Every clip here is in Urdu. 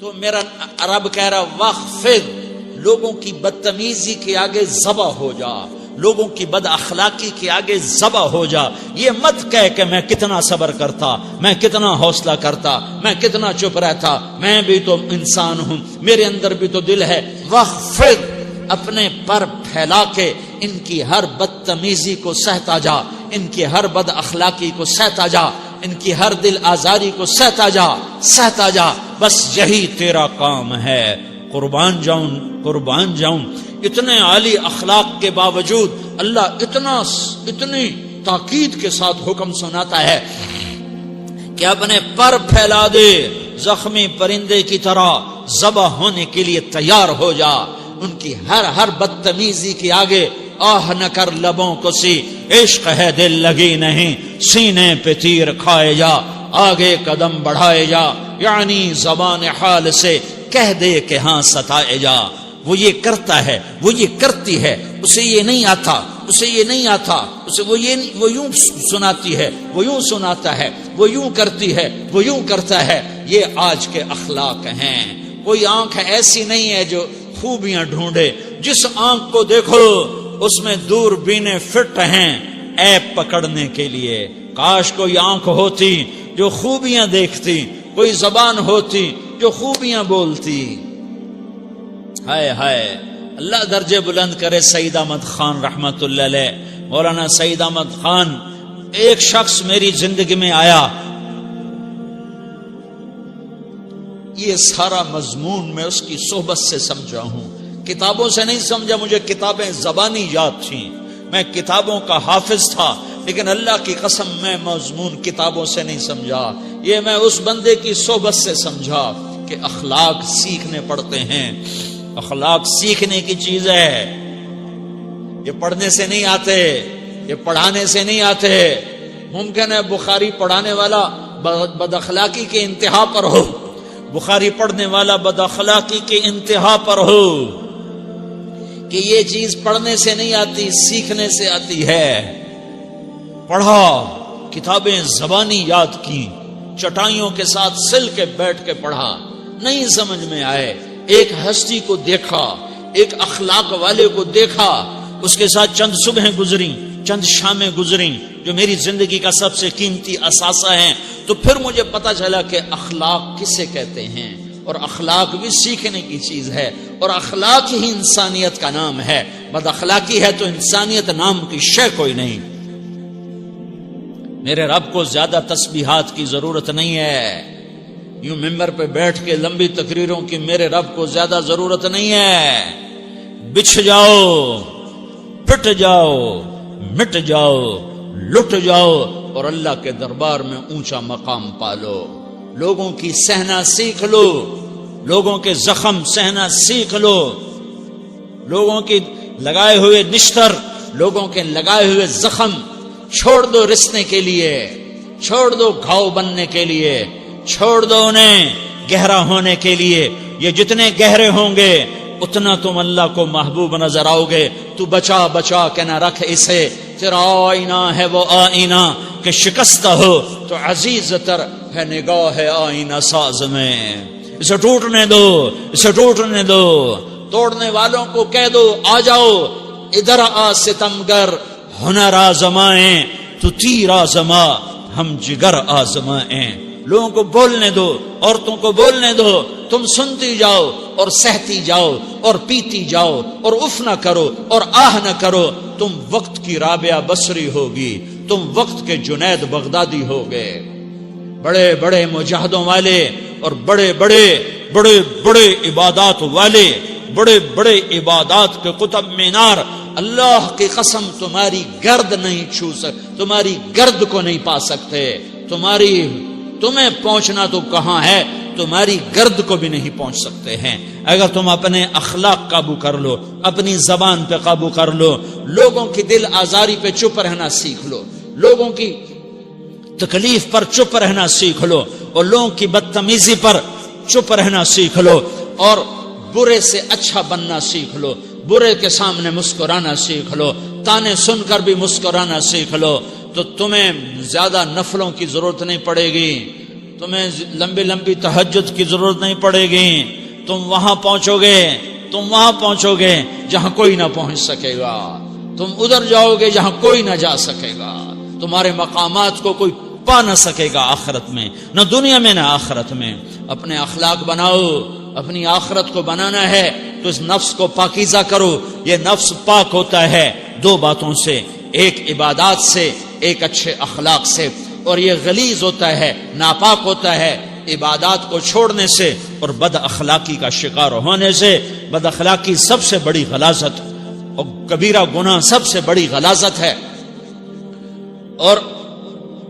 تو میرا رب کہہ رہا وخفض، لوگوں کی بدتمیزی کے آگے ذبح ہو جا، لوگوں کی بد اخلاقی کے آگے ذبح ہو جا. یہ مت کہہ کہ میں کتنا صبر کرتا، میں کتنا حوصلہ کرتا، میں کتنا چپ رہتا، میں بھی تو انسان ہوں، میرے اندر بھی تو دل ہے. وخفض، اپنے پر پھیلا کے ان کی ہر بدتمیزی کو سہتا جا، ان کی ہر بد اخلاقی کو سہتا جا، ان کی ہر دل آزاری کو سہتا جا، سہتا جا. بس یہی تیرا کام ہے. قربان جاؤں، قربان جاؤں. اتنے عالی اخلاق کے باوجود اللہ اتنی تاکید کے ساتھ حکم سناتا ہے کہ اپنے پر پھیلا دے، زخمی پرندے کی طرح ذبح ہونے کے لیے تیار ہو جا. ان کی ہر بدتمیزی کے آگے آہ نہ کر لبوں کو سی، عشق ہے دل لگی نہیں، سینے پہ تیر کھائے جا، آگے قدم بڑھائے جا. یعنی زبان حال سے کہہ دے کہ ہاں ستائے جا. وہ یہ کرتا ہے، وہ یہ کرتی ہے، اسے یہ نہیں آتا، اسے یہ نہیں آتا، اسے وہ یوں سناتی ہے، وہ یوں سناتا ہے، وہ یوں کرتی ہے، وہ یوں کرتا ہے. یہ آج کے اخلاق ہیں. کوئی آنکھ ایسی نہیں ہے جو خوبیاں ڈھونڈے. جس آنکھ کو دیکھو اس میں دوربینیں فٹ ہیں عیب پکڑنے کے لیے. کاش کوئی آنکھ ہوتی جو خوبیاں دیکھتی، کوئی زبان ہوتی جو خوبیاں بولتی. ہائے ہائے، اللہ درجے بلند کرے. سعید احمد خان رحمت اللہ علیہ، مولانا سعید احمد خان، ایک شخص میری زندگی میں آیا. یہ سارا مضمون میں اس کی صحبت سے سمجھا ہوں، کتابوں سے نہیں سمجھا. مجھے کتابیں زبانی یاد تھیں، میں کتابوں کا حافظ تھا، لیکن اللہ کی قسم میں مضمون کتابوں سے نہیں سمجھا. یہ میں اس بندے کی صحبت سے سمجھا کہ اخلاق سیکھنے پڑتے ہیں. اخلاق سیکھنے کی چیز ہے، یہ پڑھنے سے نہیں آتے، یہ پڑھانے سے نہیں آتے. ممکن ہے بخاری پڑھانے والا بد اخلاقی کے انتہا پر ہو، بخاری پڑھنے والا بد اخلاقی کے انتہا پر ہو، کہ یہ چیز پڑھنے سے نہیں آتی، سیکھنے سے آتی ہے. پڑھا، کتابیں زبانی یاد کی، چٹائیوں کے ساتھ سل کے بیٹھ کے پڑھا. نہیں سمجھ میں آئے، ایک ہستی کو دیکھا، ایک اخلاق والے کو دیکھا، اس کے ساتھ چند صبحیں گزری، چند شامیں گزری جو میری زندگی کا سب سے قیمتی اثاثہ ہیں. تو پھر مجھے پتا چلا کہ اخلاق کسے کہتے ہیں، اور اخلاق بھی سیکھنے کی چیز ہے، اور اخلاق ہی انسانیت کا نام ہے. بد اخلاقی ہے تو انسانیت نام کی شے کوئی نہیں. میرے رب کو زیادہ تسبیحات کی ضرورت نہیں ہے. یوں ممبر پہ بیٹھ کے لمبی تقریروں کی میرے رب کو زیادہ ضرورت نہیں ہے. بچھ جاؤ، پٹ جاؤ، مٹ جاؤ، لٹ جاؤ، اور اللہ کے دربار میں اونچا مقام پالو. لوگوں کی سہنا سیکھ لو، لوگوں کے زخم سہنا سیکھ لو، لوگوں کی لگائے ہوئے نشتر، لوگوں کے لگائے ہوئے زخم چھوڑ دو رسنے کے لیے، چھوڑ دو گھاؤ بننے کے لیے، چھوڑ دو انہیں گہرا ہونے کے لیے. یہ جتنے گہرے ہوں گے اتنا تم اللہ کو محبوب نظر آؤ گے. تو بچا بچا کے نہ رکھ اسے، تیرا آئینہ ہے وہ آئینہ کہ شکستہ ہو تو عزیز تر ہے نگاہ آئینہ ساز میں. اسے ٹوٹنے دو، اسے ٹوٹنے دو. توڑنے والوں کو کہہ دو آ جاؤ ادھر آ ستمگر، ہنر آزمائیں تو تیر آزما، ہم جگر آزمائیں. لوگوں کو بولنے دو، عورتوں کو بولنے دو، تم سنتی جاؤ اور سہتی جاؤ اور پیتی جاؤ اور اف نہ کرو اور آہ نہ کرو. تم وقت کی رابعہ بصری ہوگی، تم وقت کے جنید بغدادی ہوگے. بڑے بڑے مجاہدوں والے اور بڑے بڑے بڑے بڑے عبادات والے، بڑے بڑے عبادات کے قطب مینار، اللہ کی قسم تمہاری گرد نہیں چھو تمہاری گرد کو نہیں پا سکتے. تمہیں پہنچنا تو کہاں ہے، تمہاری گرد کو بھی نہیں پہنچ سکتے ہیں. اگر تم اپنے اخلاق قابو کر لو، اپنی زبان پہ قابو کر لو، لوگوں کی دل آزاری پہ چپ رہنا سیکھ لو، لوگوں کی تکلیف پر چپ رہنا سیکھ لو، اور لوگوں کی بدتمیزی پر چپ رہنا سیکھ لو، اور برے سے اچھا بننا سیکھ لو، برے کے سامنے مسکرانا سیکھ لو، تانے سن کر بھی مسکرانا سیکھ لو، تو تمہیں زیادہ نفلوں کی ضرورت نہیں پڑے گی. تمہیں لمبی لمبی تہجد کی ضرورت نہیں پڑے گی. تم وہاں پہنچو گے جہاں کوئی نہ پہنچ سکے گا. تم ادھر جاؤ گے جہاں کوئی نہ جا سکے گا. تمہارے مقامات کو کوئی پا نہ سکے گا آخرت میں، نہ دنیا میں نہ آخرت میں. اپنے اخلاق بناؤ. اپنی آخرت کو بنانا ہے تو اس نفس کو پاکیزہ کرو. یہ نفس پاک ہوتا ہے دو باتوں سے، ایک عبادات سے، ایک اچھے اخلاق سے. اور یہ غلیظ ہوتا ہے، ناپاک ہوتا ہے عبادات کو چھوڑنے سے اور بد اخلاقی کا شکار ہونے سے. بد اخلاقی سب سے بڑی غلاظت اور کبیرہ گناہ سب سے بڑی غلاظت ہے، اور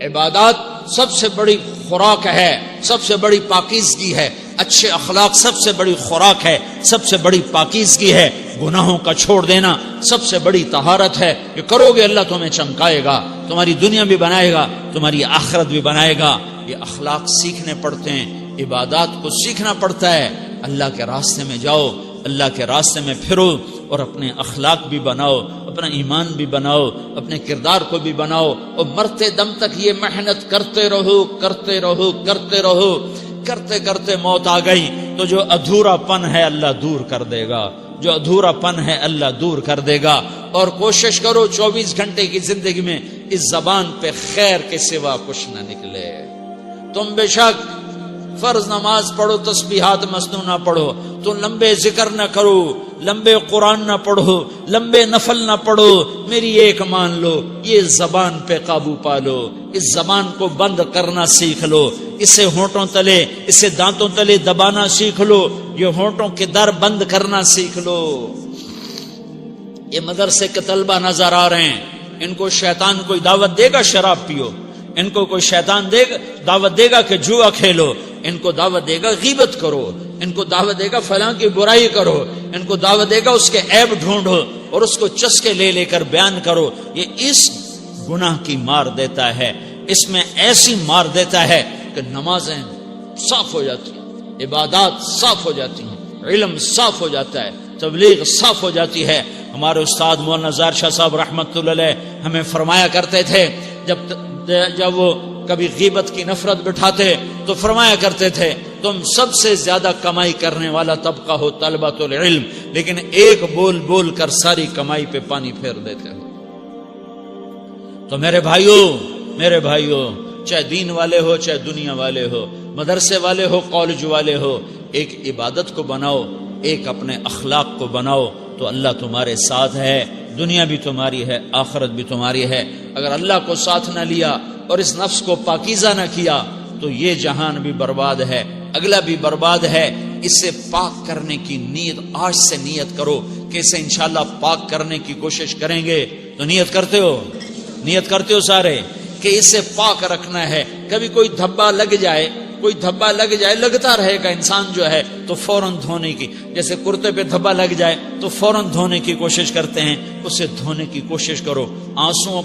عبادات سب سے بڑی خوراک ہے، سب سے بڑی پاکیزگی ہے. اچھے اخلاق سب سے بڑی خوراک ہے، سب سے بڑی پاکیزگی ہے. گناہوں کا چھوڑ دینا سب سے بڑی طہارت ہے. یہ کرو گے اللہ تمہیں چمکائے گا، تمہاری دنیا بھی بنائے گا، تمہاری آخرت بھی بنائے گا. یہ اخلاق سیکھنے پڑتے ہیں، عبادات کو سیکھنا پڑتا ہے. اللہ کے راستے میں جاؤ، اللہ کے راستے میں پھرو، اور اپنے اخلاق بھی بناؤ، اپنا ایمان بھی بناؤ، اپنے کردار کو بھی بناؤ. اور مرتے دم تک یہ محنت کرتے رہو. کرتے کرتے موت آ گئی تو جو ادھورا پن ہے اللہ دور کر دے گا. جو ادھورا پن ہے اللہ دور کر دے گا. اور کوشش کرو 24 گھنٹے کی زندگی میں اس زبان پہ خیر کے سوا کچھ نہ نکلے. تم بے شک فرض نماز پڑھو، تسبیحات مسنون نہ پڑھو، تو لمبے ذکر نہ کرو، لمبے قرآن نہ پڑھو، لمبے نفل نہ پڑھو. میری ایک مان لو، یہ زبان پہ قابو پا لو. اس زبان کو بند کرنا سیکھ لو. اسے ہونٹوں تلے، اسے دانتوں تلے دبانا سیکھ لو. یہ ہونٹوں کے در بند کرنا سیکھ لو. یہ مدرسے کے طلبہ نظر آ رہے ہیں، ان کو شیطان کوئی دعوت دے گا شراب پیو، ان کو کوئی شیطان دعوت دے گا کہ جوا کھیلو، ان کو دعوت دے گا غیبت کرو، ان کو دعوت دے گا فلاں کی برائی کرو، ان کو دعوت دے گا اس کے عیب ڈھونڈو اور اس کو چسکے لے کر بیان کرو. یہ اس گناہ کی مار دیتا ہے، اس میں ایسی مار دیتا ہے کہ نمازیں صاف ہو جاتی ہیں، عبادات صاف ہو جاتی ہیں، علم صاف ہو جاتا ہے، تبلیغ صاف ہو جاتی ہے. ہمارے استاد مولانا زار شاہ صاحب رحمت اللہ علیہ ہمیں فرمایا کرتے تھے، جب وہ کبھی غیبت کی نفرت بٹھاتے تو فرمایا کرتے تھے تم سب سے زیادہ کمائی کرنے والا طبقہ ہو طلبۃ العلم، لیکن ایک بول کر ساری کمائی پہ پانی پھیر دیتے ہو. تو میرے بھائیوں چاہے دین والے ہو، چاہے دنیا والے ہو، مدرسے والے ہو، کالج والے ہو، ایک عبادت کو بناؤ، ایک اپنے اخلاق کو بناؤ تو اللہ تمہارے ساتھ ہے. دنیا بھی تمہاری ہے، آخرت بھی تمہاری ہے. اگر اللہ کو ساتھ نہ لیا اور اس نفس کو پاکیزہ نہ کیا تو یہ جہان بھی برباد ہے، اگلا بھی برباد ہے. اسے پاک کرنے کی نیت آج سے نیت کرو کہ اسے انشاءاللہ پاک کرنے کی کوشش کریں گے. تو نیت کرتے ہو سارے کہ اسے پاک رکھنا ہے. کبھی کوئی دھبا لگ جائے، لگتا رہے گا انسان جو ہے تو فوراً دھونے کی، جیسے کرتے پہ دھبا لگ جائے تو فوراً دھونے کی کوشش کرتے ہیں، اسے دھونے کی کوشش کرو. آنسوؤں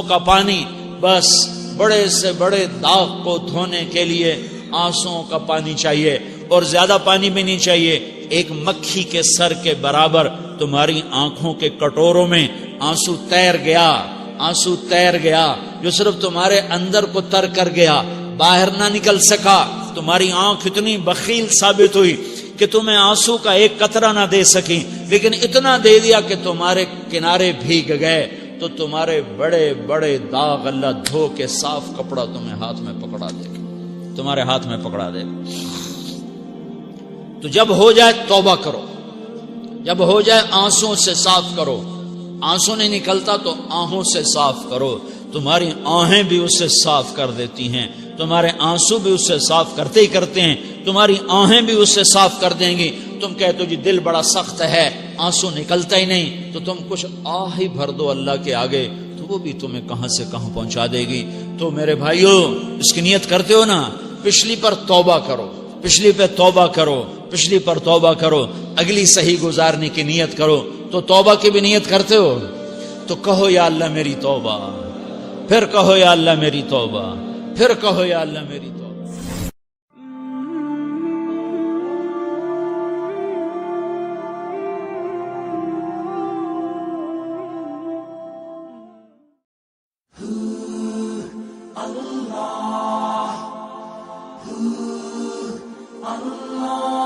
کا پانی بس بڑے سے بڑے داغ کو دھونے کے لیے آنسوؤں کا پانی چاہیے، اور زیادہ پانی بھی نہیں چاہیے. ایک مکھی کے سر کے برابر تمہاری آنکھوں کے کٹوروں میں آنسو تیر گیا جو صرف تمہارے اندر کو تر کر گیا، باہر نہ نکل سکا. تمہاری آنکھ اتنی بخیل ثابت ہوئی کہ تمہیں آنسو کا ایک قطرہ نہ دے سکی، لیکن اتنا دے دیا کہ تمہارے کنارے بھیگ گئے. تو تمہارے بڑے بڑے داغ اللہ دھو کے صاف کپڑا تمہیں ہاتھ میں پکڑا دے گا، تمہارے ہاتھ میں پکڑا دے گا. تو جب ہو جائے توبہ کرو، جب ہو جائے آنسوں سے صاف کرو. آنسو نہیں نکلتا تو آہوں سے صاف کرو. تمہاری آہیں بھی اسے صاف کر دیتی ہیں، تمہارے آنسو بھی اسے صاف کرتے ہی کرتے ہیں، تمہاری آہیں بھی اسے صاف کر دیں گی. تم کہتے ہو جی دل بڑا سخت ہے، آنسو نکلتا ہی نہیں، تو تم کچھ آہ ہی بھر دو اللہ کے آگے، تو وہ بھی تمہیں کہاں سے کہاں پہنچا دے گی. تو میرے بھائیو اس کی نیت کرتے ہو نا، پچھلی پر توبہ کرو، پچھلی پہ توبہ کرو، پچھلی پر توبہ کرو، اگلی صحیح گزارنے کی نیت کرو. تو توبہ کی بھی نیت کرتے ہو تو کہو یا اللہ میری توبہ، پھر کہو یا اللہ میری توبہ، پھر کہو یا اللہ میری توبہ. اللہ